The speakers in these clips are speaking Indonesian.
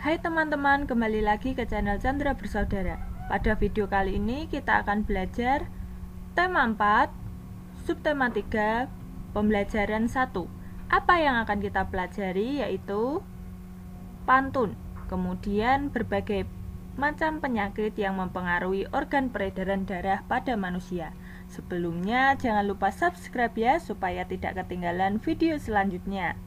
Hai teman-teman, kembali lagi ke channel Chandra Bersaudara. Pada video kali ini kita akan belajar tema 4, subtema 3, pembelajaran 1. Apa yang akan kita pelajari yaitu pantun, kemudian berbagai macam penyakit yang mempengaruhi organ peredaran darah pada manusia. Sebelumnya jangan lupa subscribe ya supaya tidak ketinggalan video selanjutnya.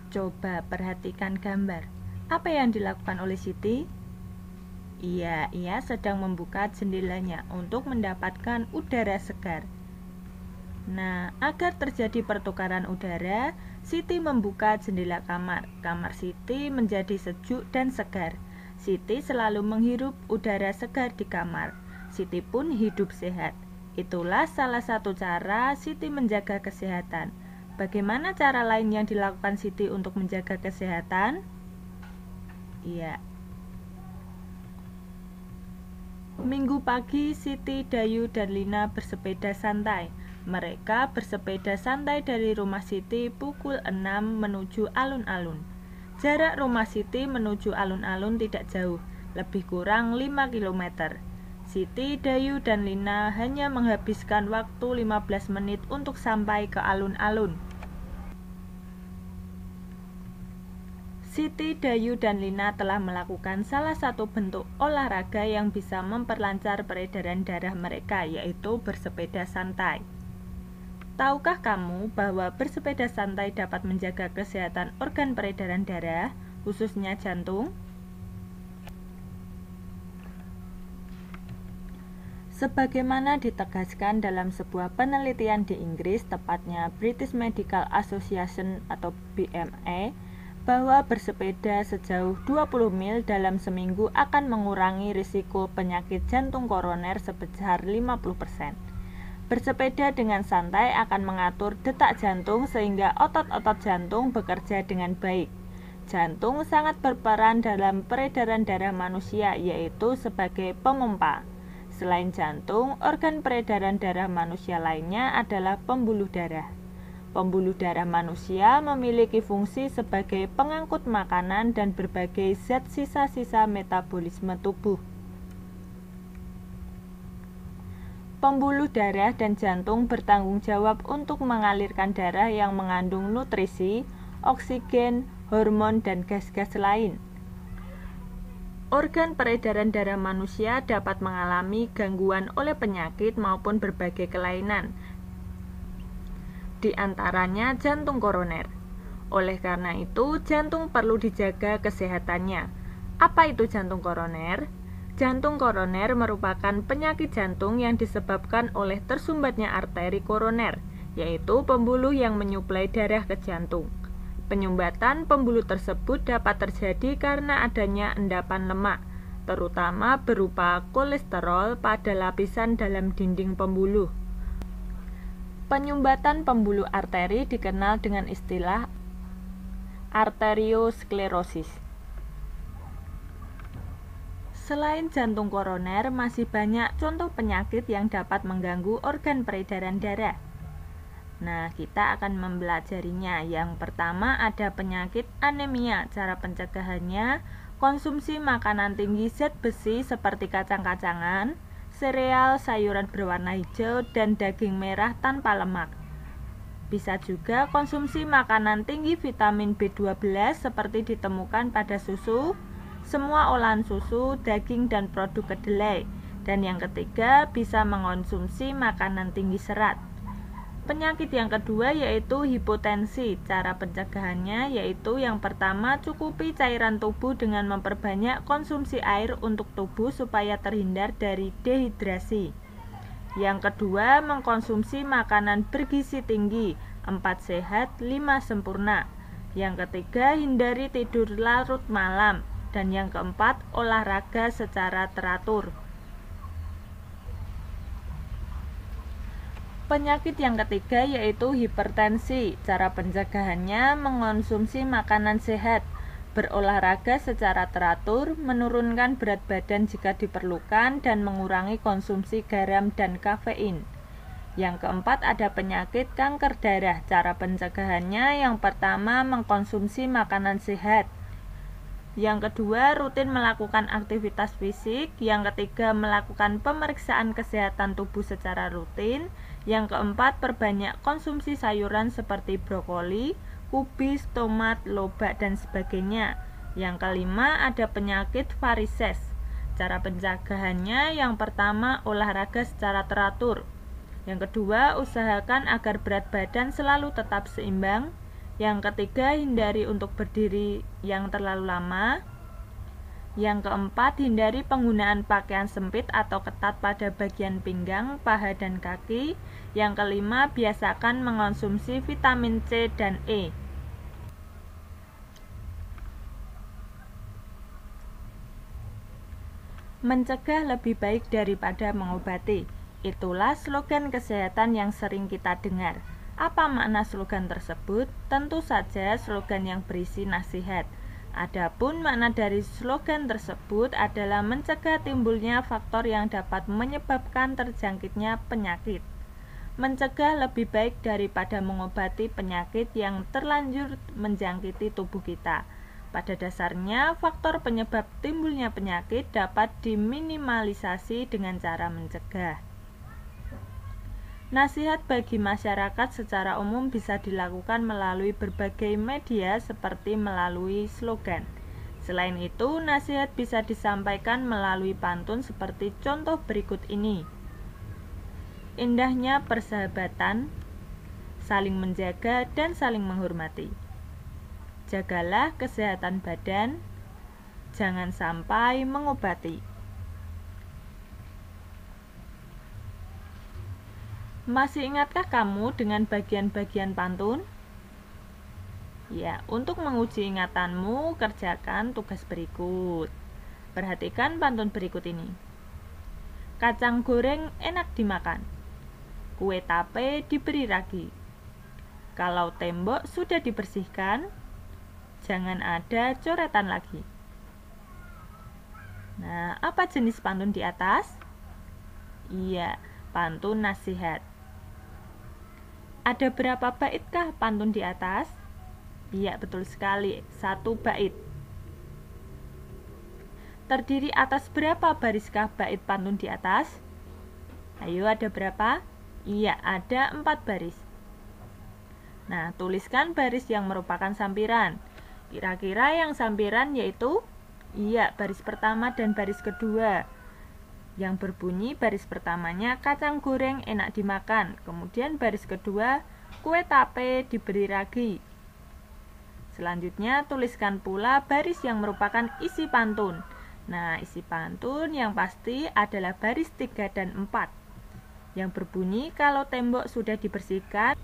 Coba perhatikan gambar. Apa yang dilakukan oleh Siti? Ia sedang membuka jendelanya untuk mendapatkan udara segar. Nah, agar terjadi pertukaran udara, Siti membuka jendela kamar. Kamar Siti menjadi sejuk dan segar. Siti selalu menghirup udara segar di kamar. Siti pun hidup sehat. Itulah salah satu cara Siti menjaga kesehatan. Bagaimana cara lain yang dilakukan Siti untuk menjaga kesehatan? Minggu pagi, Siti, Dayu, dan Lina bersepeda santai. Mereka bersepeda santai dari rumah Siti pukul 6 menuju alun-alun. Jarak rumah Siti menuju alun-alun tidak jauh, lebih kurang 5 km. Siti, Dayu, dan Lina hanya menghabiskan waktu 15 menit untuk sampai ke alun-alun. Siti, Dayu, dan Lina telah melakukan salah satu bentuk olahraga yang bisa memperlancar peredaran darah mereka, yaitu bersepeda santai. Tahukah kamu bahwa bersepeda santai dapat menjaga kesehatan organ peredaran darah, khususnya jantung? Sebagaimana ditegaskan dalam sebuah penelitian di Inggris, tepatnya British Medical Association atau BMA, bahwa bersepeda sejauh 20 mil dalam seminggu akan mengurangi risiko penyakit jantung koroner sebesar 50%. Bersepeda dengan santai akan mengatur detak jantung sehingga otot-otot jantung bekerja dengan baik. Jantung sangat berperan dalam peredaran darah manusia, yaitu sebagai pemompa. Selain jantung, organ peredaran darah manusia lainnya adalah pembuluh darah. Pembuluh darah manusia memiliki fungsi sebagai pengangkut makanan dan berbagai zat sisa-sisa metabolisme tubuh. Pembuluh darah dan jantung bertanggung jawab untuk mengalirkan darah yang mengandung nutrisi, oksigen, hormon, dan gas-gas lain. Organ peredaran darah manusia dapat mengalami gangguan oleh penyakit maupun berbagai kelainan, di antaranya jantung koroner. Oleh karena itu, jantung perlu dijaga kesehatannya. Apa itu jantung koroner? Jantung koroner merupakan penyakit jantung yang disebabkan oleh tersumbatnya arteri koroner, yaitu pembuluh yang menyuplai darah ke jantung. Penyumbatan pembuluh tersebut dapat terjadi karena adanya endapan lemak, terutama berupa kolesterol pada lapisan dalam dinding pembuluh. Penyumbatan pembuluh arteri dikenal dengan istilah arteriosklerosis. Selain jantung koroner, masih banyak contoh penyakit yang dapat mengganggu organ peredaran darah. Nah, kita akan mempelajarinya. Yang pertama ada penyakit anemia. Cara pencegahannya, konsumsi makanan tinggi zat besi seperti kacang-kacangan, sereal, sayuran berwarna hijau, dan daging merah tanpa lemak. Bisa juga konsumsi makanan tinggi vitamin B12 seperti ditemukan pada susu, semua olahan susu, daging, dan produk kedelai. Dan yang ketiga, bisa mengonsumsi makanan tinggi serat. Penyakit yang kedua yaitu hipotensi. Cara pencegahannya yaitu yang pertama, cukupi cairan tubuh dengan memperbanyak konsumsi air untuk tubuh supaya terhindar dari dehidrasi. Yang kedua, mengkonsumsi makanan bergizi tinggi, 4 sehat, 5 sempurna. Yang ketiga, hindari tidur larut malam. Dan yang keempat, olahraga secara teratur. Penyakit yang ketiga yaitu hipertensi. Cara pencegahannya mengonsumsi makanan sehat, berolahraga secara teratur, menurunkan berat badan jika diperlukan, dan mengurangi konsumsi garam dan kafein. Yang keempat ada penyakit kanker darah. Cara pencegahannya yang pertama mengkonsumsi makanan sehat. Yang kedua, rutin melakukan aktivitas fisik. Yang ketiga, melakukan pemeriksaan kesehatan tubuh secara rutin. Yang keempat, perbanyak konsumsi sayuran seperti brokoli, kubis, tomat, lobak, dan sebagainya. Yang kelima, ada penyakit varises. Cara pencegahannya yang pertama, olahraga secara teratur. Yang kedua, usahakan agar berat badan selalu tetap seimbang. Yang ketiga, hindari untuk berdiri yang terlalu lama. Yang keempat, hindari penggunaan pakaian sempit atau ketat pada bagian pinggang, paha, dan kaki. Yang kelima, biasakan mengonsumsi vitamin C dan E. Mencegah lebih baik daripada mengobati. Itulah slogan kesehatan yang sering kita dengar. Apa makna slogan tersebut? Tentu saja slogan yang berisi nasihat. Adapun makna dari slogan tersebut adalah mencegah timbulnya faktor yang dapat menyebabkan terjangkitnya penyakit. Mencegah lebih baik daripada mengobati penyakit yang terlanjur menjangkiti tubuh kita. Pada dasarnya, faktor penyebab timbulnya penyakit dapat diminimalisasi dengan cara mencegah. Nasihat bagi masyarakat secara umum bisa dilakukan melalui berbagai media seperti melalui slogan. Selain itu, nasihat bisa disampaikan melalui pantun seperti contoh berikut ini. Indahnya persahabatan, saling menjaga dan saling menghormati. Jagalah kesehatan badan, jangan sampai mengobati. Masih ingatkah kamu dengan bagian-bagian pantun? Ya, untuk menguji ingatanmu, kerjakan tugas berikut. Perhatikan pantun berikut ini. Kacang goreng enak dimakan, kue tape diberi ragi. Kalau tembok sudah dibersihkan, jangan ada coretan lagi. Nah, apa jenis pantun di atas? Iya, pantun nasihat. Ada berapa baitkah pantun di atas? Iya, betul sekali, 1 bait. Terdiri atas berapa bariskah bait pantun di atas? Ayo, ada berapa? Iya, ada 4 baris. Nah, tuliskan baris yang merupakan sampiran. Kira-kira yang sampiran yaitu? Iya, baris pertama dan baris kedua. Yang berbunyi baris pertamanya kacang goreng enak dimakan, kemudian baris kedua kue tape diberi ragi. Selanjutnya tuliskan pula baris yang merupakan isi pantun. Nah, isi pantun yang pasti adalah baris 3 dan 4 yang berbunyi kalau tembok sudah dibersihkan,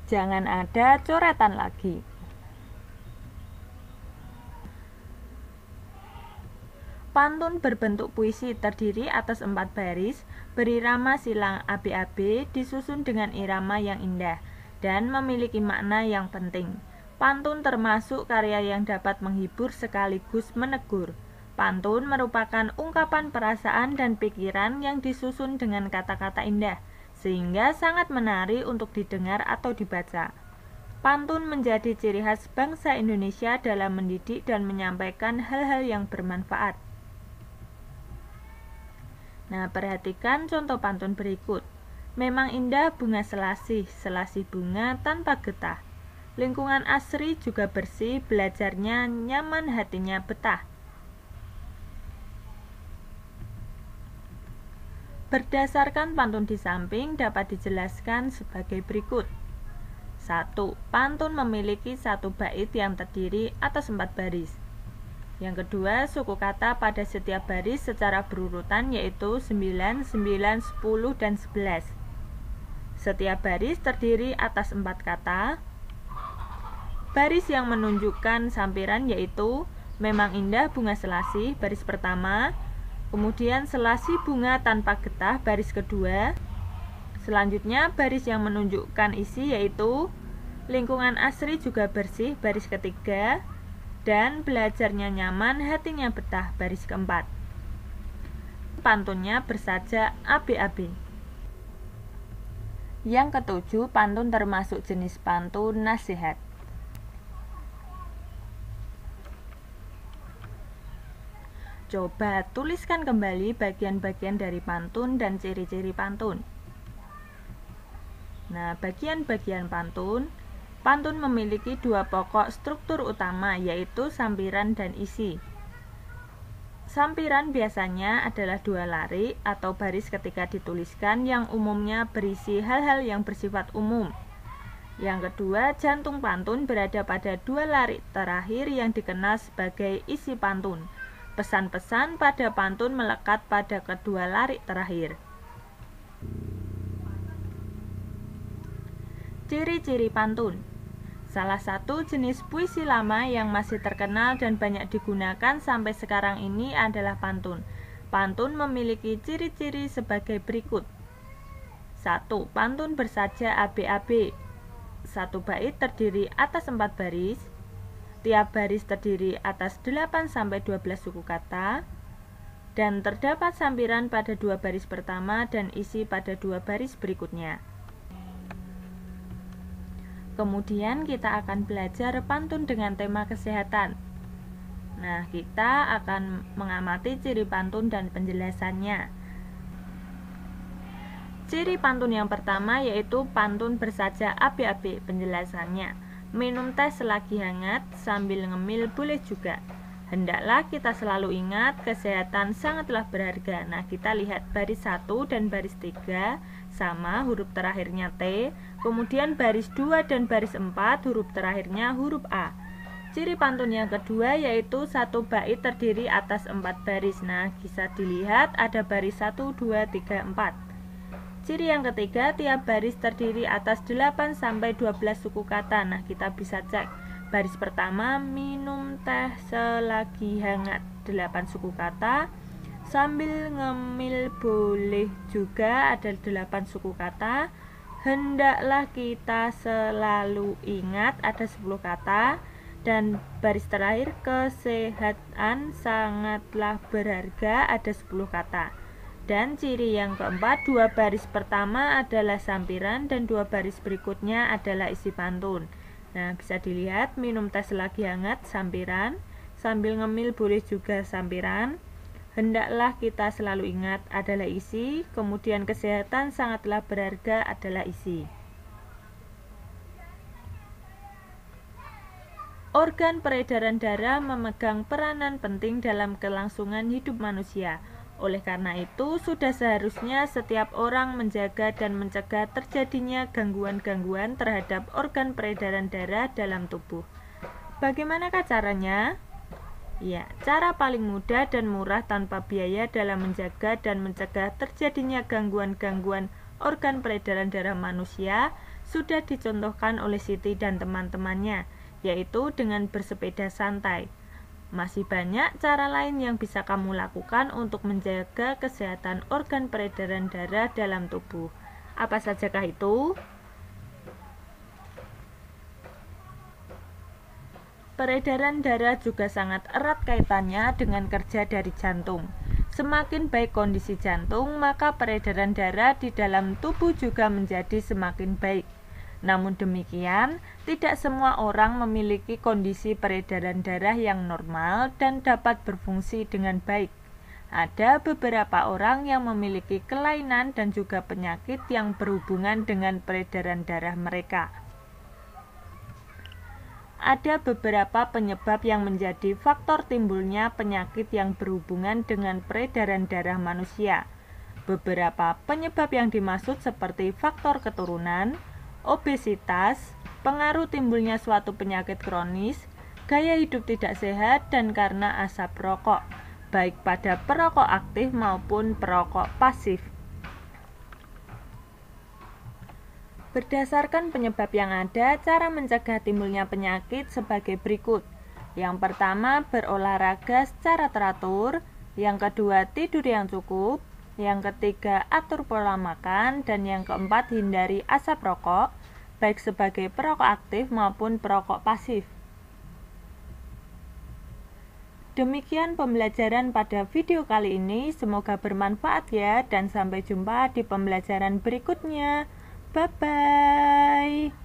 jangan ada coretan lagi. Pantun berbentuk puisi terdiri atas 4 baris, berirama silang AB-AB, disusun dengan irama yang indah, dan memiliki makna yang penting. Pantun termasuk karya yang dapat menghibur sekaligus menegur. Pantun merupakan ungkapan perasaan dan pikiran yang disusun dengan kata-kata indah, sehingga sangat menarik untuk didengar atau dibaca. Pantun menjadi ciri khas bangsa Indonesia dalam mendidik dan menyampaikan hal-hal yang bermanfaat. Nah, perhatikan contoh pantun berikut. Memang indah bunga selasih, selasih bunga tanpa getah. Lingkungan asri juga bersih, belajarnya nyaman, hatinya betah. Berdasarkan pantun di samping dapat dijelaskan sebagai berikut. 1. Pantun memiliki 1 bait yang terdiri atas 4 baris. Yang kedua, suku kata pada setiap baris secara berurutan yaitu 9, 9, 10, dan 11. Setiap baris terdiri atas 4 kata. Baris yang menunjukkan sampiran yaitu memang indah bunga selasih, baris pertama. Kemudian selasih bunga tanpa getah, baris kedua. Selanjutnya, baris yang menunjukkan isi yaitu lingkungan asri juga bersih, baris ketiga, dan belajarnya nyaman, hatinya betah, baris keempat. Pantunnya bersajak AB-AB. Yang ketujuh, pantun termasuk jenis pantun nasihat. Coba tuliskan kembali bagian-bagian dari pantun dan ciri-ciri pantun. Nah, bagian-bagian pantun memiliki dua pokok struktur utama, yaitu sampiran dan isi. Sampiran biasanya adalah dua larik atau baris ketika dituliskan yang umumnya berisi hal-hal yang bersifat umum. Yang kedua, jantung pantun berada pada dua larik terakhir yang dikenal sebagai isi pantun. Pesan-pesan pada pantun melekat pada kedua larik terakhir. Ciri-ciri pantun. Salah satu jenis puisi lama yang masih terkenal dan banyak digunakan sampai sekarang ini adalah pantun. Pantun memiliki ciri-ciri sebagai berikut. 1. Pantun bersajak AB-AB. Satu bait terdiri atas 4 baris. Tiap baris terdiri atas 8-12 suku kata. Dan terdapat sampiran pada 2 baris pertama dan isi pada 2 baris berikutnya. Kemudian kita akan belajar pantun dengan tema kesehatan. Nah, kita akan mengamati ciri pantun dan penjelasannya. Ciri pantun yang pertama yaitu pantun bersajak AB-AB. Penjelasannya, minum teh selagi hangat, sambil ngemil boleh juga. Hendaklah kita selalu ingat, kesehatan sangatlah berharga. Nah, kita lihat baris 1 dan baris 3 sama, huruf terakhirnya T. Kemudian baris 2 dan baris 4, huruf terakhirnya huruf A. Ciri pantun yang kedua yaitu satu bait terdiri atas 4 baris. Nah, bisa dilihat ada baris 1, 2, 3, 4. Ciri yang ketiga, tiap baris terdiri atas 8-12 suku kata. Nah, kita bisa cek. Baris pertama, minum teh selagi hangat, 8 suku kata. Sambil ngemil boleh juga, ada 8 suku kata. Hendaklah kita selalu ingat, ada 10 kata. Dan baris terakhir, kesehatan sangatlah berharga, ada 10 kata. Dan ciri yang keempat, 2 baris pertama adalah sampiran dan 2 baris berikutnya adalah isi pantun. Nah, bisa dilihat, minum teh selagi hangat, sampiran. Sambil ngemil boleh juga sampiran. Hendaklah kita selalu ingat adalah isi. Kemudian kesehatan sangatlah berharga adalah isi. Organ peredaran darah memegang peranan penting dalam kelangsungan hidup manusia. Oleh karena itu, sudah seharusnya setiap orang menjaga dan mencegah terjadinya gangguan-gangguan terhadap organ peredaran darah dalam tubuh. Bagaimanakah caranya? Ya, cara paling mudah dan murah tanpa biaya dalam menjaga dan mencegah terjadinya gangguan-gangguan organ peredaran darah manusia sudah dicontohkan oleh Siti dan teman-temannya, yaitu dengan bersepeda santai. Masih banyak cara lain yang bisa kamu lakukan untuk menjaga kesehatan organ peredaran darah dalam tubuh. Apa sajakah itu? Peredaran darah juga sangat erat kaitannya dengan kerja dari jantung. Semakin baik kondisi jantung, maka peredaran darah di dalam tubuh juga menjadi semakin baik. Namun demikian, tidak semua orang memiliki kondisi peredaran darah yang normal dan dapat berfungsi dengan baik. Ada beberapa orang yang memiliki kelainan dan juga penyakit yang berhubungan dengan peredaran darah mereka. Ada beberapa penyebab yang menjadi faktor timbulnya penyakit yang berhubungan dengan peredaran darah manusia. Beberapa penyebab yang dimaksud seperti faktor keturunan, obesitas, pengaruh timbulnya suatu penyakit kronis, gaya hidup tidak sehat, dan karena asap rokok, baik pada perokok aktif maupun perokok pasif. Berdasarkan penyebab yang ada, cara mencegah timbulnya penyakit sebagai berikut. Yang pertama, berolahraga secara teratur. Yang kedua, tidur yang cukup. Yang ketiga, atur pola makan. Dan yang keempat, hindari asap rokok, baik sebagai perokok aktif maupun perokok pasif. Demikian pembelajaran pada video kali ini, semoga bermanfaat ya, dan sampai jumpa di pembelajaran berikutnya. Bye-bye.